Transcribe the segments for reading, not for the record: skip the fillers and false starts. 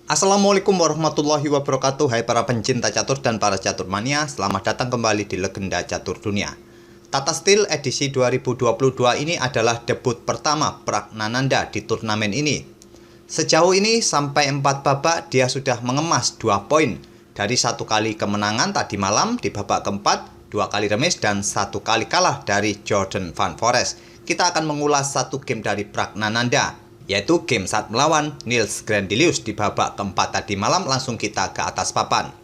Assalamualaikum warahmatullahi wabarakatuh. Hai para pencinta catur dan para catur mania, selamat datang kembali di Legenda Catur Dunia. Tata Steel edisi 2022 ini adalah debut pertama Pragnananda di turnamen ini. Sejauh ini sampai 4 babak dia sudah mengemas 2 poin dari 1 kali kemenangan tadi malam di babak keempat, 2 kali remis dan 1 kali kalah dari Jordan Van Foreest. Kita akan mengulas 1 game dari Pragnananda, yaitu game saat melawan Niels Grandelius di babak keempat tadi malam. Langsung kita ke atas papan.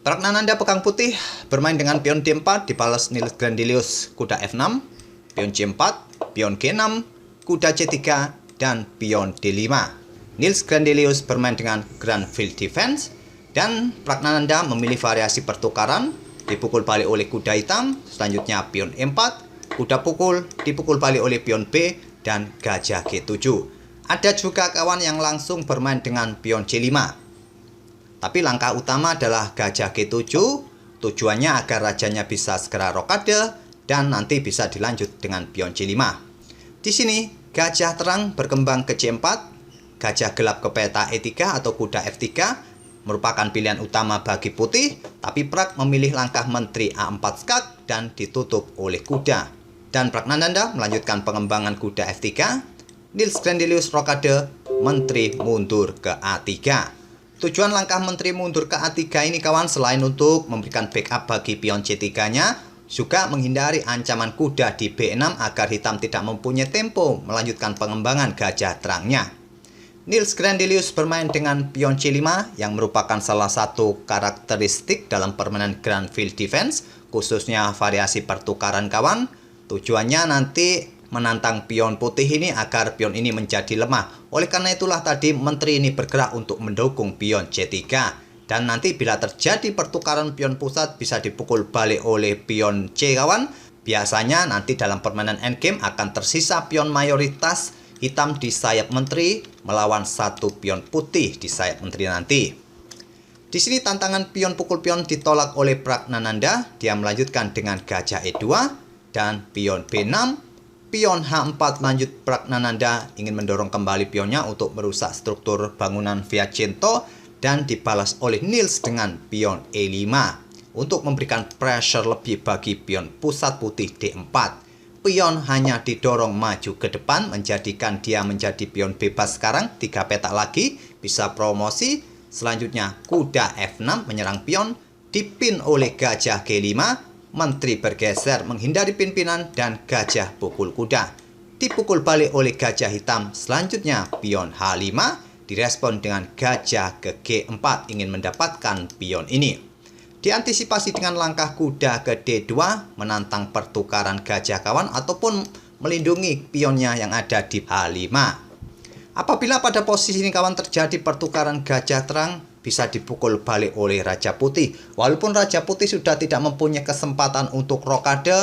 Pragnananda pegang putih bermain dengan pion D4, dibalas Niels Grandelius kuda F6, pion C4, pion G6, kuda C3, dan pion D5. Niels Grandelius bermain dengan Grand Field Defense, dan Pragnananda memilih variasi pertukaran, dipukul balik oleh kuda hitam, selanjutnya pion E4, kuda pukul, dipukul balik oleh pion B, dan gajah G7. Ada juga kawan yang langsung bermain dengan pion C5. Tapi langkah utama adalah gajah G7, tujuannya agar rajanya bisa segera rokade dan nanti bisa dilanjut dengan pion C5. Di sini gajah terang berkembang ke C4, gajah gelap ke peta E3 atau kuda F3 merupakan pilihan utama bagi putih, tapi Prag memilih langkah menteri A4 skak dan ditutup oleh kuda. Dan Pragnananda melanjutkan pengembangan kuda F3, Niels Grandelius rokade, menteri mundur ke A3. Tujuan langkah menteri mundur ke A3 ini kawan selain untuk memberikan backup bagi pion C3-nya, juga menghindari ancaman kuda di B6 agar hitam tidak mempunyai tempo melanjutkan pengembangan gajah terangnya. Niels Grandelius bermain dengan pion C5 yang merupakan salah satu karakteristik dalam permainan Grand Field Defense, khususnya variasi pertukaran kawan. Tujuannya nanti menantang pion putih ini agar pion ini menjadi lemah. Oleh karena itulah tadi menteri ini bergerak untuk mendukung pion C3. Dan nanti bila terjadi pertukaran pion pusat bisa dipukul balik oleh pion C kawan. Biasanya nanti dalam permainan endgame akan tersisa pion mayoritas hitam di sayap menteri melawan 1 pion putih di sayap menteri nanti. Di sini tantangan pion pukul pion ditolak oleh Pragnananda. Dia melanjutkan dengan gajah E2 dan pion B6, pion H4 lanjut. Pragnananda ingin mendorong kembali pionnya untuk merusak struktur bangunan Vicenzo dan dibalas oleh Niels dengan pion E5 untuk memberikan pressure lebih bagi pion pusat putih D4. Pion hanya didorong maju ke depan menjadikan dia menjadi pion bebas sekarang, 3 petak lagi bisa promosi. Selanjutnya kuda F6 menyerang pion, dipin oleh gajah G5. Menteri bergeser menghindari pimpinan dan gajah pukul kuda. Dipukul balik oleh gajah hitam. Selanjutnya pion H5 direspon dengan gajah ke G4 ingin mendapatkan pion ini. Diantisipasi dengan langkah kuda ke D2 menantang pertukaran gajah kawan ataupun melindungi pionnya yang ada di H5. Apabila pada posisi ini kawan terjadi pertukaran gajah terang, bisa dipukul balik oleh Raja Putih. Walaupun Raja Putih sudah tidak mempunyai kesempatan untuk rokade,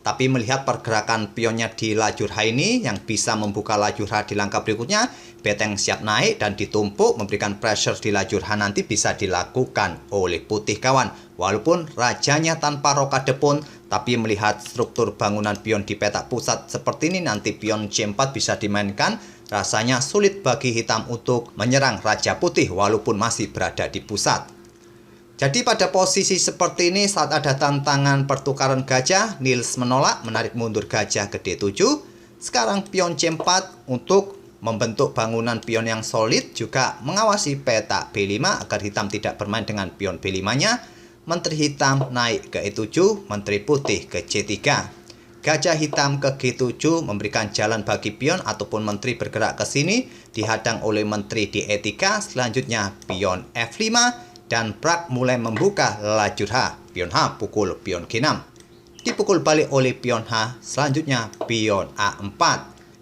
tapi melihat pergerakan pionnya di lajur H ini yang bisa membuka lajur H di langkah berikutnya, beteng siap naik dan ditumpuk memberikan pressure di lajur H nanti bisa dilakukan oleh putih kawan. Walaupun rajanya tanpa rokade pun, tapi melihat struktur bangunan pion di petak pusat seperti ini, nanti pion C4 bisa dimainkan. Rasanya sulit bagi hitam untuk menyerang Raja Putih walaupun masih berada di pusat. Jadi pada posisi seperti ini saat ada tantangan pertukaran gajah, Niels menolak menarik mundur gajah ke D7. Sekarang pion C4 untuk membentuk bangunan pion yang solid, juga mengawasi petak B5 agar hitam tidak bermain dengan pion B5-nya. Menteri hitam naik ke E7, menteri putih ke C3. Gajah hitam ke G7 memberikan jalan bagi pion ataupun menteri bergerak ke sini, dihadang oleh menteri di E3. Selanjutnya pion F5 dan Prag mulai membuka lajur H. Pion H pukul pion G6, dipukul balik oleh pion H. Selanjutnya pion A4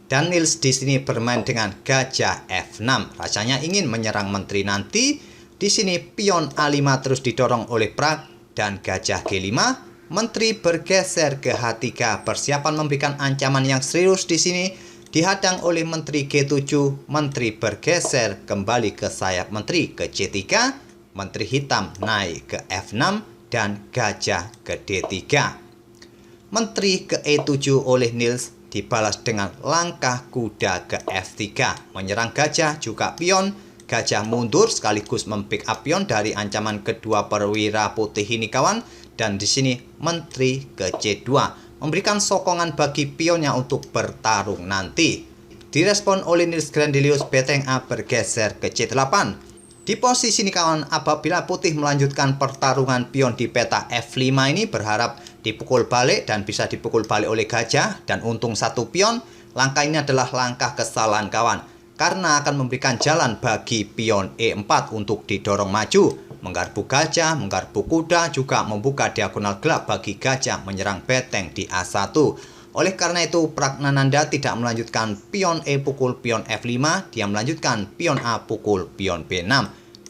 dan Niels di sini bermain dengan gajah F6. Rasanya ingin menyerang menteri nanti. Di sini pion A5 terus didorong oleh Prag dan gajah G5. Menteri bergeser ke H3, persiapan memberikan ancaman yang serius di sini. Dihadang oleh menteri G7, menteri bergeser kembali ke sayap menteri ke C3. Menteri hitam naik ke F6 dan gajah ke D3. Menteri ke E7 oleh Niels dibalas dengan langkah kuda ke F3, menyerang gajah juga pion. gajah mundur sekaligus mempick up pion dari ancaman kedua perwira putih ini kawan. Dan di sini menteri ke C2 memberikan sokongan bagi pionnya untuk bertarung nanti. Direspon oleh Nils Grandelius, beteng A bergeser ke C8. Di posisi ini kawan, apabila putih melanjutkan pertarungan pion di peta F5 ini berharap dipukul balik dan bisa dipukul balik oleh gajah dan untung satu pion. Langkah ini adalah langkah kesalahan kawan, karena akan memberikan jalan bagi pion E4 untuk didorong maju. Menggarpu gajah, menggarpu kuda, juga membuka diagonal gelap bagi gajah menyerang beteng di A1. Oleh karena itu, Pragnananda tidak melanjutkan pion E pukul pion F5, dia melanjutkan pion A pukul pion B6,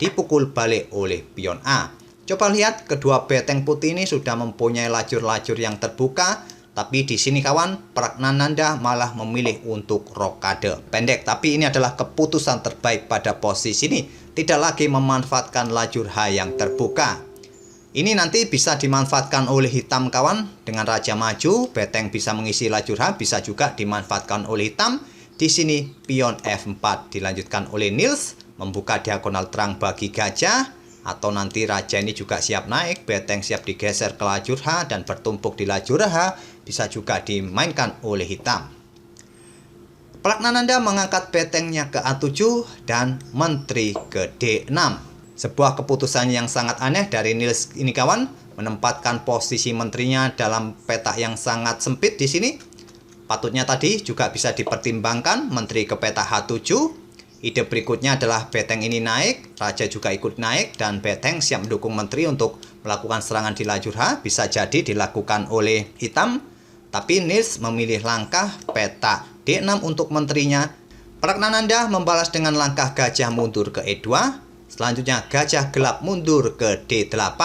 dipukul balik oleh pion A. Coba lihat, kedua beteng putih ini sudah mempunyai lajur-lajur yang terbuka, tapi di sini kawan, Pragnananda malah memilih untuk rokade pendek. Tapi ini adalah keputusan terbaik pada posisi ini, tidak lagi memanfaatkan lajur H yang terbuka. Ini nanti bisa dimanfaatkan oleh hitam kawan. Dengan raja maju, beteng bisa mengisi lajur H, bisa juga dimanfaatkan oleh hitam. Di sini pion F4 dilanjutkan oleh Nils, membuka diagonal terang bagi gajah. Atau nanti raja ini juga siap naik, beteng siap digeser ke lajur H dan bertumpuk di lajur H, bisa juga dimainkan oleh hitam. Pragnananda mengangkat betengnya ke A7 dan menteri ke D6. Sebuah keputusan yang sangat aneh dari Nils ini kawan, menempatkan posisi menterinya dalam peta yang sangat sempit di sini. Patutnya tadi juga bisa dipertimbangkan menteri ke peta H7. Ide berikutnya adalah beteng ini naik, raja juga ikut naik, dan beteng siap mendukung menteri untuk melakukan serangan di lajur H. Bisa jadi dilakukan oleh hitam, tapi Nils memilih langkah peta D6 untuk menterinya. Pragnananda membalas dengan langkah gajah mundur ke E2. Selanjutnya gajah gelap mundur ke D8,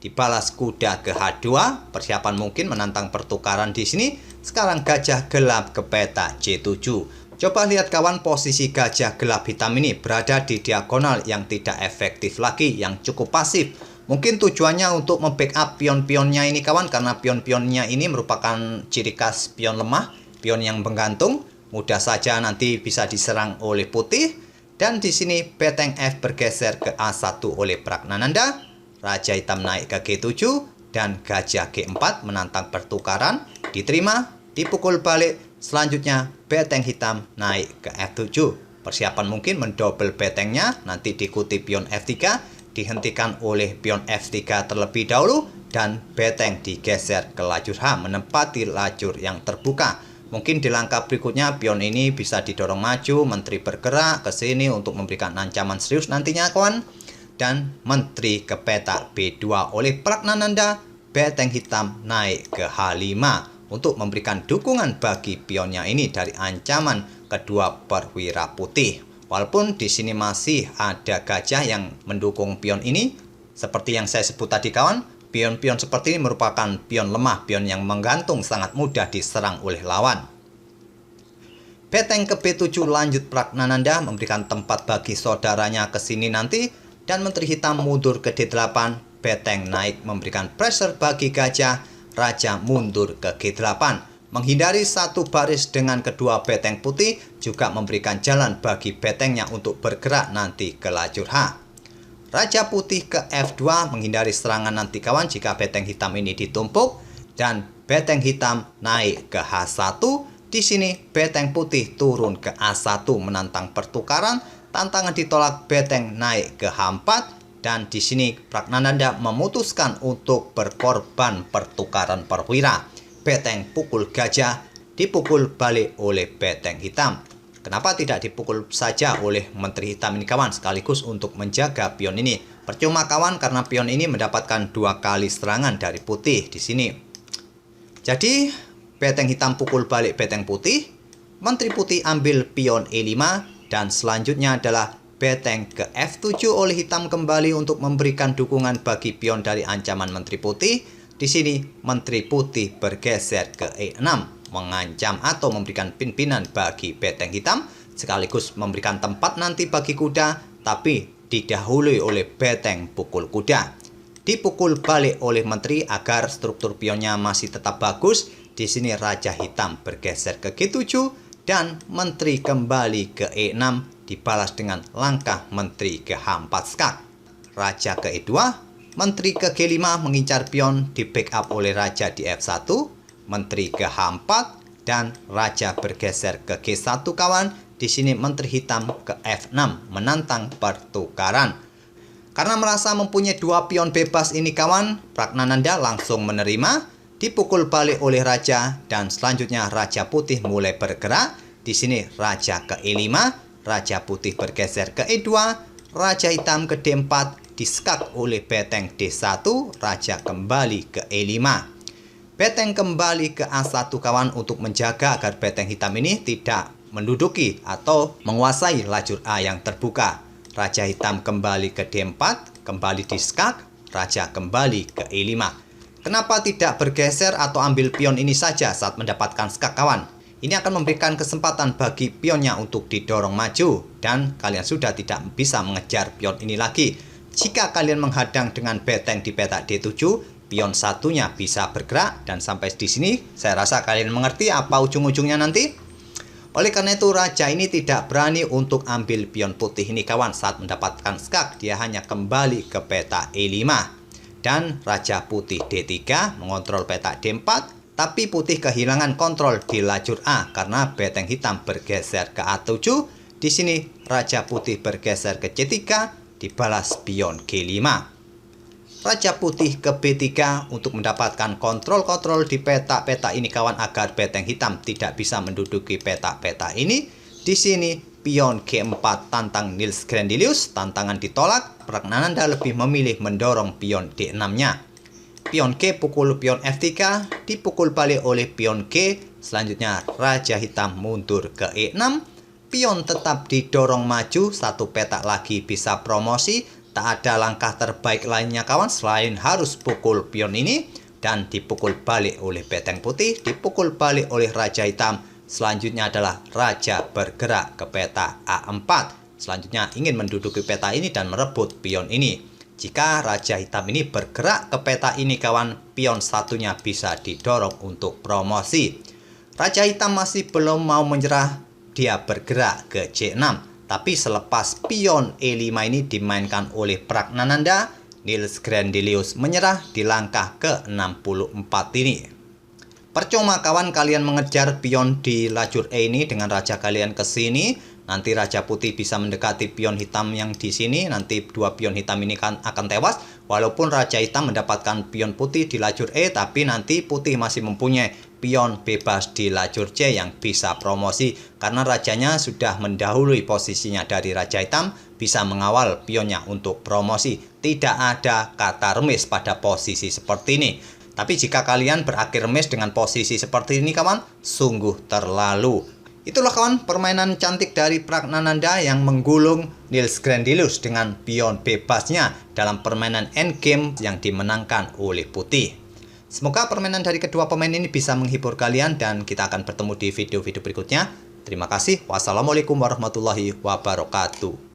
dibalas kuda ke H2, persiapan mungkin menantang pertukaran di sini. Sekarang gajah gelap ke peta C7. Coba lihat kawan, posisi gajah gelap hitam ini berada di diagonal yang tidak efektif lagi, yang cukup pasif. Mungkin tujuannya untuk membackup pion-pionnya ini kawan, karena pion-pionnya ini merupakan ciri khas pion lemah, pion yang menggantung, mudah saja nanti bisa diserang oleh putih. Dan di sini beteng F bergeser ke A1 oleh Pragnananda, raja hitam naik ke G7, dan gajah G4 menantang pertukaran, diterima, dipukul balik. Selanjutnya beteng hitam naik ke F7. Persiapan mungkin mendobel betengnya, nanti diikuti pion F3, dihentikan oleh pion F3 terlebih dahulu, dan beteng digeser ke lajur H menempati lajur yang terbuka. Mungkin di langkah berikutnya pion ini bisa didorong maju, menteri bergerak ke sini untuk memberikan ancaman serius nantinya kawan. Dan menteri ke peta B2 oleh Pragnananda, beteng hitam naik ke H5 untuk memberikan dukungan bagi pionnya ini dari ancaman kedua perwira putih. Walaupun di sini masih ada gajah yang mendukung pion ini, seperti yang saya sebut tadi kawan. Pion-pion seperti ini merupakan pion lemah, pion yang menggantung, sangat mudah diserang oleh lawan. Beteng ke B7 lanjut Pragnananda memberikan tempat bagi saudaranya ke sini nanti, dan menteri hitam mundur ke D8, beteng naik memberikan pressure bagi gajah, raja mundur ke G8. Menghindari satu baris dengan kedua beteng putih, juga memberikan jalan bagi betengnya untuk bergerak nanti ke lajur H. Raja putih ke F2 menghindari serangan nanti kawan jika beteng hitam ini ditumpuk, dan beteng hitam naik ke H1. Di sini beteng putih turun ke A1 menantang pertukaran, tantangan ditolak, beteng naik ke H4, dan di sini Pragnananda memutuskan untuk berkorban pertukaran perwira. Beteng pukul gajah, dipukul balik oleh beteng hitam. Kenapa tidak dipukul saja oleh menteri hitam ini kawan, sekaligus untuk menjaga pion ini? Percuma kawan, karena pion ini mendapatkan 2 kali serangan dari putih di sini. Jadi beteng hitam pukul balik beteng putih, menteri putih ambil pion E5, dan selanjutnya adalah beteng ke F7 oleh hitam kembali untuk memberikan dukungan bagi pion dari ancaman menteri putih. Di sini menteri putih bergeser ke E6. Mengancam atau memberikan pimpinan bagi beteng hitam, sekaligus memberikan tempat nanti bagi kuda, tapi didahului oleh beteng pukul kuda. Dipukul balik oleh menteri agar struktur pionnya masih tetap bagus. Di sini raja hitam bergeser ke G7 dan menteri kembali ke E6, dibalas dengan langkah Menteri ke H4 skak. Raja ke E2, Menteri ke G5 mengincar pion di backup oleh Raja di F1, Menteri ke H4, dan Raja bergeser ke G1 kawan. Di sini Menteri hitam ke F6 menantang pertukaran. Karena merasa mempunyai dua pion bebas ini kawan, Pragnananda langsung menerima, dipukul balik oleh Raja, dan selanjutnya Raja Putih mulai bergerak. Di sini Raja ke E5, Raja Putih bergeser ke E2, Raja Hitam ke D4, diskak oleh Beteng D1, Raja kembali ke E5. Beteng kembali ke A1 kawan untuk menjaga agar Beteng Hitam ini tidak menduduki atau menguasai lajur A yang terbuka. Raja Hitam kembali ke D4, kembali diskak, Raja kembali ke E5. Kenapa tidak bergeser atau ambil pion ini saja saat mendapatkan skak kawan? Ini akan memberikan kesempatan bagi pionnya untuk didorong maju, dan kalian sudah tidak bisa mengejar pion ini lagi. Jika kalian menghadang dengan beteng di petak D7, pion satunya bisa bergerak, dan sampai di sini saya rasa kalian mengerti apa ujung-ujungnya nanti. Oleh karena itu Raja ini tidak berani untuk ambil pion putih ini kawan saat mendapatkan skak. Dia hanya kembali ke petak E5. Dan Raja Putih D3 mengontrol petak D4. Tapi Putih kehilangan kontrol di lajur A karena Beteng Hitam bergeser ke A7. Di sini Raja Putih bergeser ke C3, dibalas pion G5. Raja Putih ke B3 untuk mendapatkan kontrol di petak-petak ini kawan agar Beteng Hitam tidak bisa menduduki petak-petak ini. Di sini pion G4 tantang Niels Grandelius, tantangan ditolak. Pragnananda lebih memilih mendorong pion D6-nya. Pion G pukul pion F3, dipukul balik oleh pion G. Selanjutnya Raja Hitam mundur ke E6. Pion tetap didorong maju, satu petak lagi bisa promosi. Tak ada langkah terbaik lainnya kawan selain harus pukul pion ini. Dan dipukul balik oleh Beteng Putih, dipukul balik oleh Raja Hitam. Selanjutnya adalah Raja bergerak ke peta A4. Selanjutnya ingin menduduki peta ini dan merebut pion ini. Jika Raja Hitam ini bergerak ke peta ini kawan, pion satunya bisa didorong untuk promosi. Raja Hitam masih belum mau menyerah, dia bergerak ke C6. Tapi selepas pion E5 ini dimainkan oleh Pragnananda, Niels Grandelius menyerah di langkah ke-64 ini. Percuma kawan kalian mengejar pion di lajur E ini dengan raja kalian ke sini. Nanti Raja Putih bisa mendekati pion hitam yang di sini. Nanti dua pion hitam ini akan tewas. Walaupun Raja Hitam mendapatkan pion putih di lajur E, tapi nanti Putih masih mempunyai pion bebas di lajur C yang bisa promosi. Karena rajanya sudah mendahului posisinya dari Raja Hitam, bisa mengawal pionnya untuk promosi. Tidak ada kata remis pada posisi seperti ini. Tapi jika kalian berakhir remis dengan posisi seperti ini kawan, sungguh terlalu. Itulah kawan permainan cantik dari Pragnananda yang menggulung Niels Grandelius dengan pion bebasnya dalam permainan endgame yang dimenangkan oleh Putih. Semoga permainan dari kedua pemain ini bisa menghibur kalian dan kita akan bertemu di video-video berikutnya. Terima kasih. Wassalamualaikum warahmatullahi wabarakatuh.